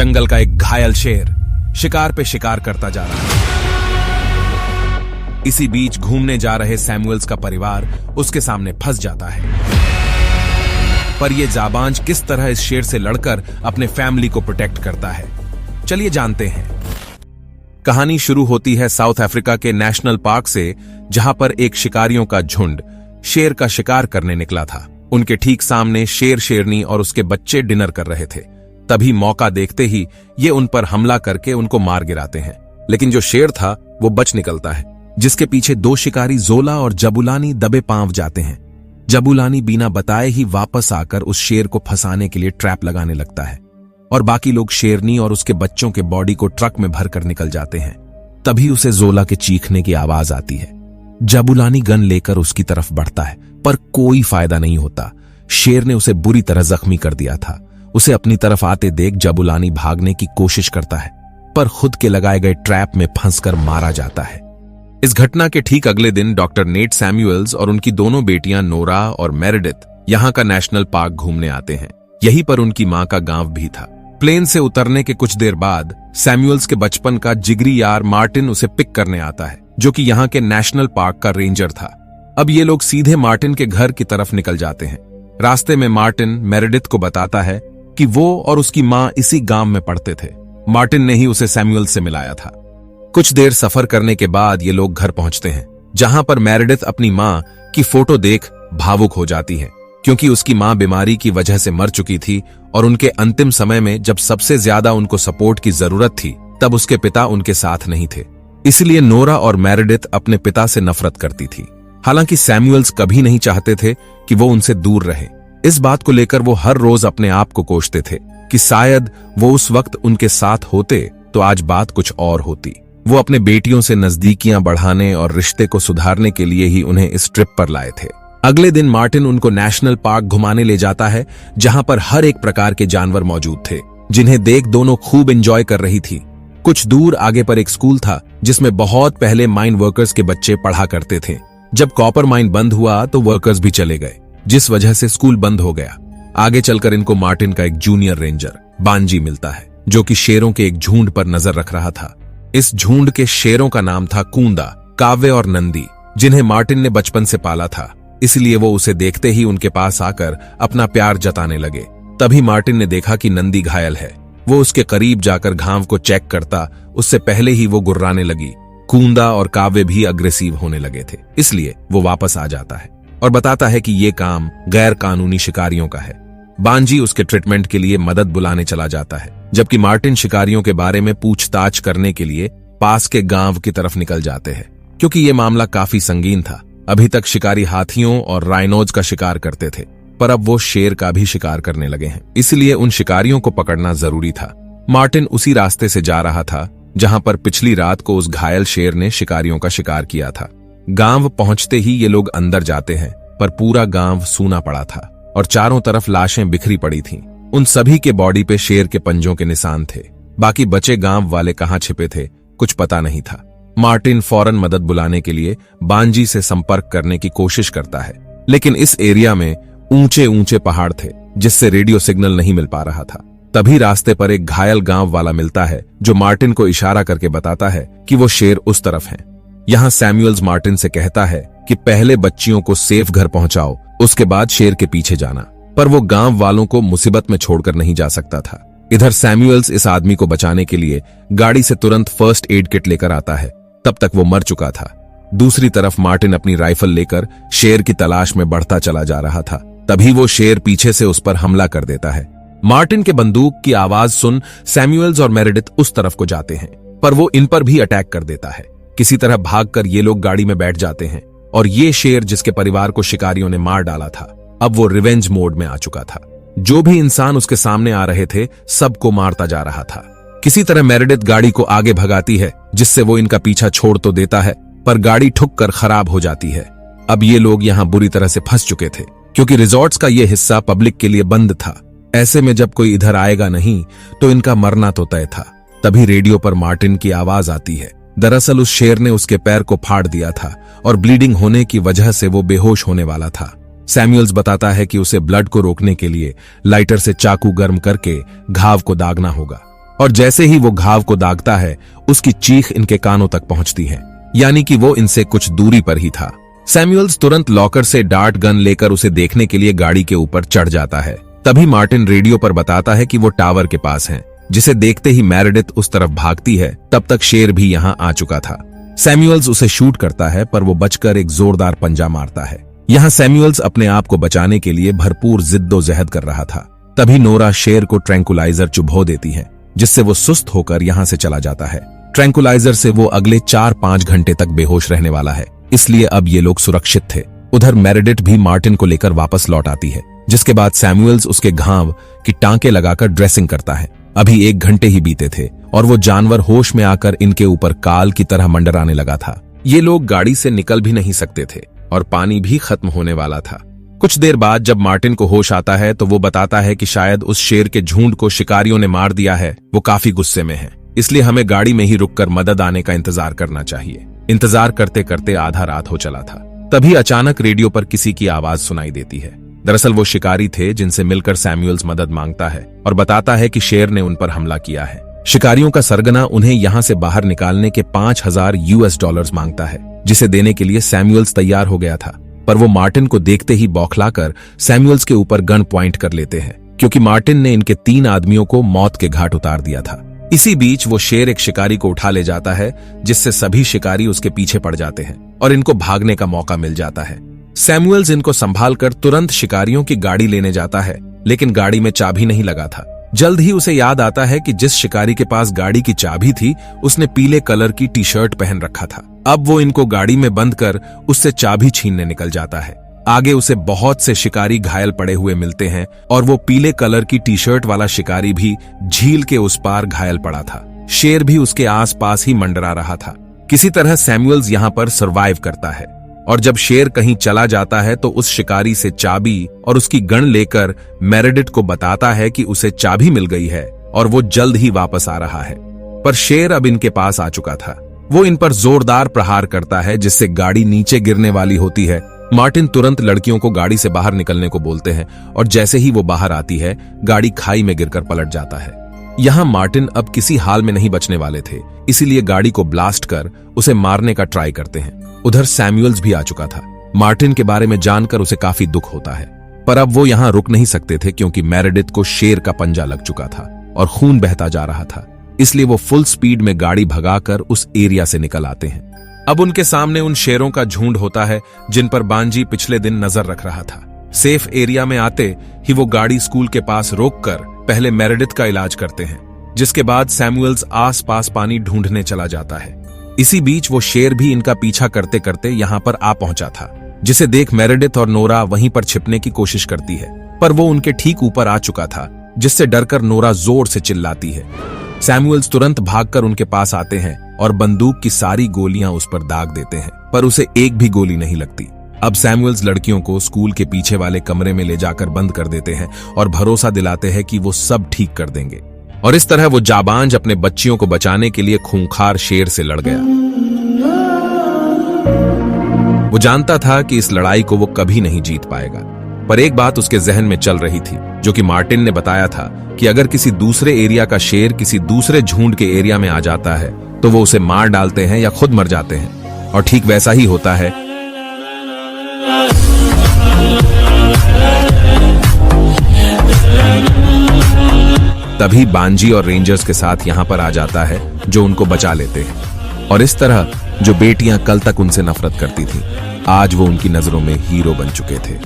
जंगल का एक घायल शेर शिकार पे शिकार करता जा रहा है। इसी बीच घूमने जा रहे सैमुअल्स का परिवार उसके सामने फंस जाता है। पर यह जाबांज किस तरह इस शेर से लड़कर अपने फैमिली को प्रोटेक्ट करता है, चलिए जानते हैं। कहानी शुरू होती है साउथ अफ्रीका के नेशनल पार्क से, जहां पर एक शिकारियों का झुंड शेर का शिकार करने निकला था। उनके ठीक सामने शेर, शेरनी और उसके बच्चे डिनर कर रहे थे। तभी मौका देखते ही ये उन पर हमला करके उनको मार गिराते हैं। लेकिन जो शेर था वो बच निकलता है, जिसके पीछे दो शिकारी जोला और जबुलानी दबे पांव जाते हैं। जबुलानी बिना बताए ही वापस आकर उस शेर को फंसाने के लिए ट्रैप लगाने लगता है और बाकी लोग शेरनी और उसके बच्चों के बॉडी को ट्रक में भरकर निकल जाते हैं। तभी उसे जोला के चीखने की आवाज आती है। जबुलानी गन लेकर उसकी तरफ बढ़ता है, पर कोई फायदा नहीं होता। शेर ने उसे बुरी तरह जख्मी कर दिया था। उसे अपनी तरफ आते देख जबुलानी भागने की कोशिश करता है, पर खुद के लगाए गए ट्रैप में फंसकर मारा जाता है। इस घटना के ठीक अगले दिन डॉक्टर नेट सैमुअल्स और उनकी दोनों बेटियां नोरा और मेरेडिथ यहां का नेशनल पार्क घूमने आते हैं। यहीं पर उनकी मां का गांव भी था। प्लेन से उतरने के कुछ देर बाद सैमुअल्स के बचपन का जिगरी यार मार्टिन उसे पिक करने आता है, जो कि यहां के नेशनल पार्क का रेंजर था। अब ये लोग सीधे मार्टिन के घर की तरफ निकल जाते हैं। रास्ते में मार्टिन मेरेडिथ को बताता है कि वो और उसकी मां इसी गांव में पढ़ते थे। मार्टिन ने ही उसे सैमुअल से मिलाया था। कुछ देर सफर करने के बाद ये लोग घर पहुंचते हैं, जहां पर मेरेडिथ अपनी मां की फोटो देख भावुक हो जाती है, क्योंकि उसकी मां बीमारी की वजह से मर चुकी थी और उनके अंतिम समय में जब सबसे ज्यादा उनको सपोर्ट की जरूरत थी, तब उसके पिता उनके साथ नहीं थे। इसलिए नोरा और मेरेडिथ अपने पिता से नफरत करती थी। हालांकि सैमुअल्स कभी नहीं चाहते थे कि वो उनसे दूर रहे। इस बात को लेकर वो हर रोज अपने आप को कोसते थे कि शायद वो उस वक्त उनके साथ होते तो आज बात कुछ और होती। वो अपने बेटियों से नजदीकियां बढ़ाने और रिश्ते को सुधारने के लिए ही उन्हें इस ट्रिप पर लाए थे। अगले दिन मार्टिन उनको नेशनल पार्क घुमाने ले जाता है, जहां पर हर एक प्रकार के जानवर मौजूद थे, जिन्हें देख दोनों खूब एंजॉय कर रही थी। कुछ दूर आगे पर एक स्कूल था, जिसमें बहुत पहले माइन वर्कर्स के बच्चे पढ़ा करते थे। जब कॉपर माइन बंद हुआ तो वर्कर्स भी चले गए, जिस वजह से स्कूल बंद हो गया। आगे चलकर इनको मार्टिन का एक जूनियर रेंजर बांजी मिलता है, जो कि शेरों के एक झुंड पर नजर रख रहा था। इस झुंड के शेरों का नाम था कूंदा, काव्य और नंदी, जिन्हें मार्टिन ने बचपन से पाला था। इसलिए वो उसे देखते ही उनके पास आकर अपना प्यार जताने लगे। तभी मार्टिन ने देखा कि नंदी घायल है। वो उसके करीब जाकर घाव को चेक करता, उससे पहले ही वो गुर्राने लगी। कूंदा और काव्य भी अग्रेसिव होने लगे थे, इसलिए वो वापस आ जाता है और बताता है कि ये काम गैर कानूनी शिकारियों का है। बांजी उसके ट्रीटमेंट के लिए मदद बुलाने चला जाता है, जबकि मार्टिन शिकारियों के बारे में पूछताछ करने के लिए पास के गांव की तरफ निकल जाते हैं, क्योंकि ये मामला काफी संगीन था। अभी तक शिकारी हाथियों और राइनोज का शिकार करते थे, पर अब वो शेर का भी शिकार करने लगे हैं, इसलिए उन शिकारियों को पकड़ना जरूरी था। मार्टिन उसी रास्ते से जा रहा था जहां पर पिछली रात को उस घायल शेर ने शिकारियों का शिकार किया था। गांव पहुंचते ही ये लोग अंदर जाते हैं, पर पूरा गांव सूना पड़ा था और चारों तरफ लाशें बिखरी पड़ी थीं। उन सभी के बॉडी पे शेर के पंजों के निशान थे। बाकी बचे गांव वाले कहां छिपे थे कुछ पता नहीं था। मार्टिन फौरन मदद बुलाने के लिए बांजी से संपर्क करने की कोशिश करता है, लेकिन इस एरिया में ऊंचे ऊंचे पहाड़ थे, जिससे रेडियो सिग्नल नहीं मिल पा रहा था। तभी रास्ते पर एक घायल गांव वाला मिलता है, जो मार्टिन को इशारा करके बताता है कि वो शेर उस तरफ है। यहाँ सैमुअल्स मार्टिन से कहता है कि पहले बच्चियों को सेफ घर पहुंचाओ, उसके बाद शेर के पीछे जाना। पर वो गांव वालों को मुसीबत में छोड़कर नहीं जा सकता था। इधर सैमुअल्स इस आदमी को बचाने के लिए गाड़ी से तुरंत फर्स्ट एड किट लेकर आता है, तब तक वो मर चुका था। दूसरी तरफ मार्टिन अपनी राइफल लेकर शेर की तलाश में बढ़ता चला जा रहा था। तभी वो शेर पीछे से उस पर हमला कर देता है। मार्टिन के बंदूक की आवाज सुन सैमुअल्स और मेरेडिथ उस तरफ को जाते हैं, पर वो इन पर भी अटैक कर देता है। किसी तरह भागकर ये लोग गाड़ी में बैठ जाते हैं और ये शेर, जिसके परिवार को शिकारियों ने मार डाला था, अब वो रिवेंज मोड में आ चुका था। जो भी इंसान उसके सामने आ रहे थे सबको मारता जा रहा था। किसी तरह मेरेडिथ गाड़ी को आगे भगाती है, जिससे वो इनका पीछा छोड़ तो देता है, पर गाड़ी ठुक कर खराब हो जाती है। अब ये लोग यहाँ बुरी तरह से फंस चुके थे, क्योंकि रिजॉर्ट्स का ये हिस्सा पब्लिक के लिए बंद था। ऐसे में जब कोई इधर आएगा नहीं तो इनका मरना तो तय था। तभी रेडियो पर मार्टिन की आवाज आती है। दरअसल उस शेर ने उसके पैर को फाड़ दिया था और ब्लीडिंग होने की वजह से वो बेहोश होने वाला था। सैमुअल्स बताता है कि उसे ब्लड को रोकने के लिए लाइटर से चाकू गर्म करके घाव को दागना होगा और जैसे ही वो घाव को दागता है, उसकी चीख इनके कानों तक पहुंचती है, यानी कि वो इनसे कुछ दूरी पर ही था। सैमुअल्स तुरंत लॉकर से डार्ट गन लेकर उसे देखने के लिए गाड़ी के ऊपर चढ़ जाता है। तभी मार्टिन रेडियो पर बताता है कि वो टावर के पास हैं, जिसे देखते ही मेरेडिथ उस तरफ भागती है। तब तक शेर भी यहाँ आ चुका था। सैमुअल्स उसे शूट करता है, पर वो बचकर एक जोरदार पंजा मारता है। यहाँ सैमुअल्स अपने आप को बचाने के लिए भरपूर जिद्दोजहद कर रहा था। तभी नोरा शेर को ट्रैंकुलाइजर चुभो देती है, जिससे वो सुस्त होकर यहाँ से चला जाता है। ट्रैंकुलाइजर से वो अगले 4-5 घंटे तक बेहोश रहने वाला है, इसलिए अब ये लोग सुरक्षित थे। उधर मेरेडिथ भी मार्टिन को लेकर वापस लौट आती है, जिसके बाद सैमुअल्स उसके घाव की टांके लगाकर ड्रेसिंग करता है। अभी 1 घंटे ही बीते थे और वो जानवर होश में आकर इनके ऊपर काल की तरह मंडराने लगा था। ये लोग गाड़ी से निकल भी नहीं सकते थे और पानी भी खत्म होने वाला था। कुछ देर बाद जब मार्टिन को होश आता है तो वो बताता है कि शायद उस शेर के झुंड को शिकारियों ने मार दिया है। वो काफी गुस्से में है, इसलिए हमें गाड़ी में ही रुककर मदद आने का इंतजार करना चाहिए। इंतजार करते करते आधा रात हो चला था। तभी अचानक रेडियो पर किसी की आवाज सुनाई देती है। दरअसल वो शिकारी थे, जिनसे मिलकर सैमुअल्स मदद मांगता है और बताता है कि शेर ने उन पर हमला किया है। शिकारियों का सरगना उन्हें यहाँ से बाहर निकालने के $5000 मांगता है, जिसे देने के लिए सैमुअल्स तैयार हो गया था। पर वो मार्टिन को देखते ही बौखलाकर सैमुअल्स के ऊपर गन पॉइंट कर लेते हैं, क्योंकि मार्टिन ने इनके 3 आदमियों को मौत के घाट उतार दिया था। इसी बीच वो शेर एक शिकारी को उठा ले जाता है, जिससे सभी शिकारी उसके पीछे पड़ जाते हैं और इनको भागने का मौका मिल जाता है। सैमुअल्स इनको संभालकर तुरंत शिकारियों की गाड़ी लेने जाता है, लेकिन गाड़ी में चाबी नहीं लगा था। जल्द ही उसे याद आता है कि जिस शिकारी के पास गाड़ी की चाबी थी, उसने पीले कलर की टी-शर्ट पहन रखा था। अब वो इनको गाड़ी में बंद कर उससे चाबी छीनने निकल जाता है। आगे उसे बहुत से शिकारी घायल पड़े हुए मिलते हैं और वो पीले कलर की टी-शर्ट वाला शिकारी भी झील के उस पार घायल पड़ा था। शेर भी उसके आसपास ही मंडरा रहा था। किसी तरह सैमुअल्स यहाँ पर सरवाइव करता है और जब शेर कहीं चला जाता है तो उस शिकारी से चाबी और उसकी गन लेकर मेरेडिथ को बताता है कि उसे चाबी मिल गई है और वो जल्द ही वापस आ रहा है। पर शेर अब इनके पास आ चुका था। वो इन पर जोरदार प्रहार करता है, जिससे गाड़ी नीचे गिरने वाली होती है। मार्टिन तुरंत लड़कियों को गाड़ी से बाहर निकलने को बोलते हैं और जैसे ही वो बाहर आती है, गाड़ी खाई में गिरकर पलट जाता है। यहाँ मार्टिन अब किसी हाल में नहीं बचने वाले थे, इसीलिए गाड़ी को ब्लास्ट कर उसे मारने का ट्राई करते हैं। उधर सैमुअल्स भी आ चुका था। मार्टिन के बारे में जानकर उसे काफी दुख होता है, पर अब वो यहाँ रुक नहीं सकते थे, क्योंकि मेरेडिथ को शेर का पंजा लग चुका था और खून बहता जा रहा था। इसलिए वो फुल स्पीड में गाड़ी भगाकर उस एरिया से निकल आते हैं। अब उनके सामने उन शेरों का झुंड होता है, जिन पर बांजी पिछले दिन नजर रख रहा था। सेफ एरिया में आते ही वो गाड़ी स्कूल के पास रोककर पहले मेरेडिथ का इलाज करते हैं, जिसके बाद सैमुअल्स आस-पास पानी ढूंढने चला जाता है। इसी बीच वो शेर भी इनका पीछा करते करते यहाँ पर आ पहुंचा था, जिसे देख मेरेडिथ और नोरा वहीं पर छिपने की कोशिश करती है, पर वो उनके ठीक ऊपर आ चुका था, जिससे डरकर नोरा जोर से चिल्लाती है। सैमुअल्स तुरंत भागकर उनके पास आते हैं और बंदूक की सारी गोलियां उस पर दाग देते हैं, पर उसे एक भी गोली नहीं लगती। अब सैमुअल्स लड़कियों को स्कूल के पीछे वाले कमरे में ले जाकर बंद कर देते हैं और भरोसा दिलाते हैं कि वो सब ठीक कर देंगे। और इस तरह वो जाबांज अपने बच्चियों को बचाने के लिए खूंखार शेर से लड़ गया। वो जानता था कि इस लड़ाई को वो कभी नहीं जीत पाएगा, पर एक बात उसके जहन में चल रही थी, जो कि मार्टिन ने बताया था कि अगर किसी दूसरे एरिया का शेर किसी दूसरे झुंड के एरिया में आ जाता है तो वो उसे मार डालते हैं या खुद मर जाते हैं। और ठीक वैसा ही होता है। तभी बांजी और रेंजर्स के साथ यहां पर आ जाता है, जो उनको बचा लेते हैं। और इस तरह जो बेटियां कल तक उनसे नफरत करती थीं, आज वो उनकी नजरों में हीरो बन चुके थे।